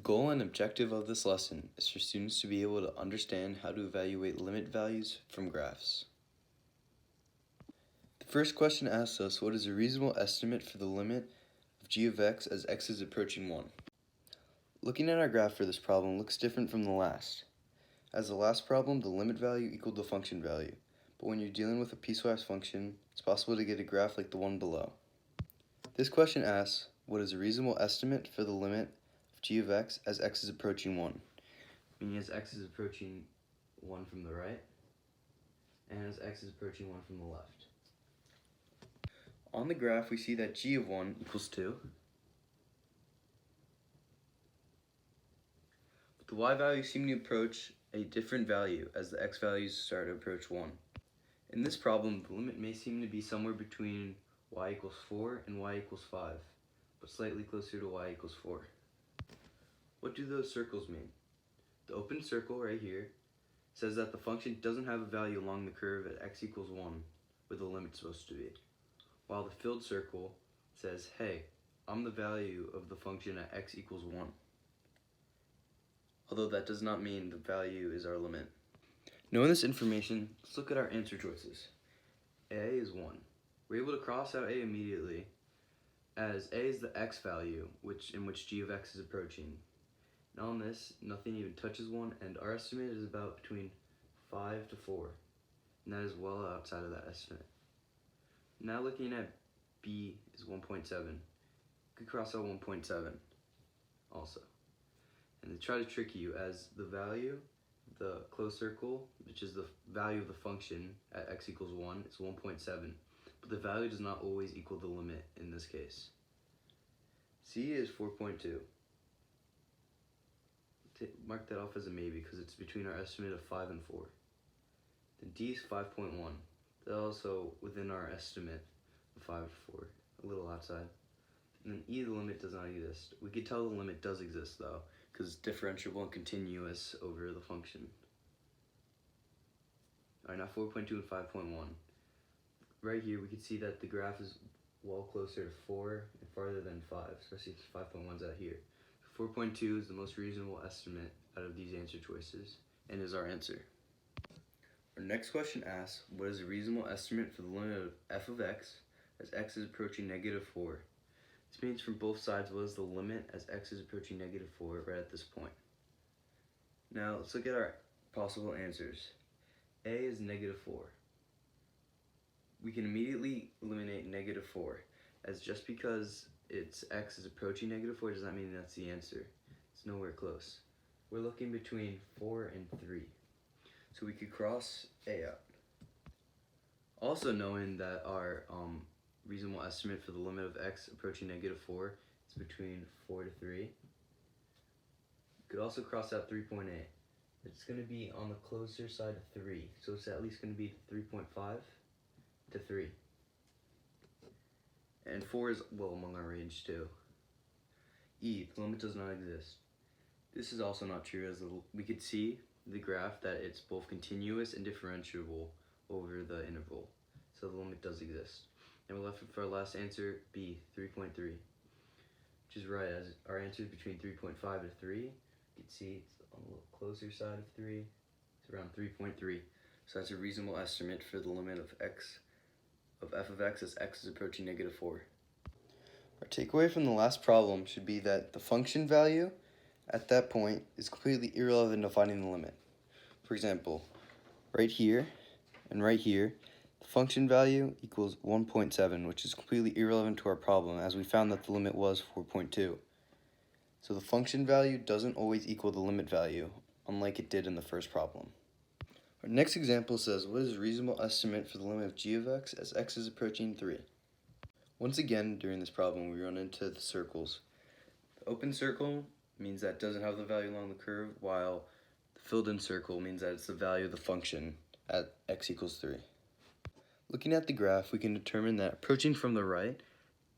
goal and objective of this lesson is for students to be able to understand how to evaluate limit values from graphs. The first question asks us, what is a reasonable estimate for the limit of g of x as x is approaching 1? Looking at our graph for this problem looks different from the last. As the last problem, the limit value equaled the function value, but when you're dealing with a piecewise function, it's possible to get a graph like the one below. This question asks, what is a reasonable estimate for the limit of g of x as x is approaching 1? Meaning as x is approaching 1 from the right, and as x is approaching 1 from the left. On the graph, we see that g of 1 equals 2. But the y values seem to approach a different value as the x values start to approach 1. In this problem, the limit may seem to be somewhere between y equals 4 and y equals 5, but slightly closer to y equals 4. What do those circles mean? The open circle right here says that the function doesn't have a value along the curve at x equals 1, where the limit's supposed to be. While the filled circle says, hey, I'm the value of the function at x equals 1. Although that does not mean the value is our limit. Knowing this information, let's look at our answer choices. A is 1. We're able to cross out A immediately, as A is the x value in which g of x is approaching. And on this, nothing even touches 1, and our estimate is about between 5 to 4. And that is well outside of that estimate. Now looking at B is 1.7. We could cross out 1.7 also. And they try to trick you as the value, the closed circle, which is the value of the function at x equals 1, is 1.7. But the value does not always equal the limit in this case. C is 4.2. Mark that off as a maybe because it's between our estimate of 5 and 4. Then D is 5.1. That's also within our estimate of 5 to 4, a little outside. And then E, the limit does not exist. We could tell the limit does exist though, because it's differentiable and continuous over the function. Alright, now 4.2 and 5.1. Right here we can see that the graph is well closer to 4 and farther than 5, especially if 5.1 is out here. 4.2 is the most reasonable estimate out of these answer choices, and is our answer. Our next question asks, what is a reasonable estimate for the limit of f of x as x is approaching negative 4? This means from both sides, what is the limit as x is approaching negative 4 right at this point? Now let's look at our possible answers. A is negative 4. We can immediately eliminate negative 4, as just because x is approaching negative 4 does not mean that's the answer. It's nowhere close. We're looking between 4 and 3. So we could cross A out. Also knowing that our reasonable estimate for the limit of x approaching negative 4 is between 4 to 3. We could also cross out 3.8. It's going to be on the closer side of 3, so it's at least going to be 3.5 to 3. And 4 is well among our range too. E, the limit does not exist. This is also not true, as we could see the graph that it's both continuous and differentiable over the interval. So the limit does exist. And we're left with our last answer, B, 3.3. Which is right, as our answer is between 3.5 to 3. You can see it's on the little closer side of 3. It's around 3.3. So that's a reasonable estimate for the limit of f of x as x is approaching negative 4. Our takeaway from the last problem should be that the function value at that point is completely irrelevant to finding the limit. For example, right here and right here, the function value equals 1.7, which is completely irrelevant to our problem, as we found that the limit was 4.2. So the function value doesn't always equal the limit value, unlike it did in the first problem. Our next example says, what is a reasonable estimate for the limit of g of x as x is approaching 3? Once again, during this problem, we run into the circles. The open circle means that it doesn't have the value along the curve, while the filled in circle means that it's the value of the function at x equals 3. Looking at the graph, we can determine that approaching from the right,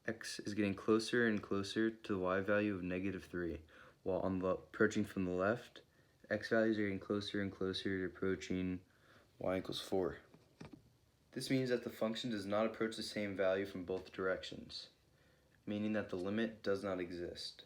x is getting closer and closer to the y value of negative 3, while approaching from the left, x values are getting closer and closer to approaching y equals 4. This means that the function does not approach the same value from both directions, meaning that the limit does not exist.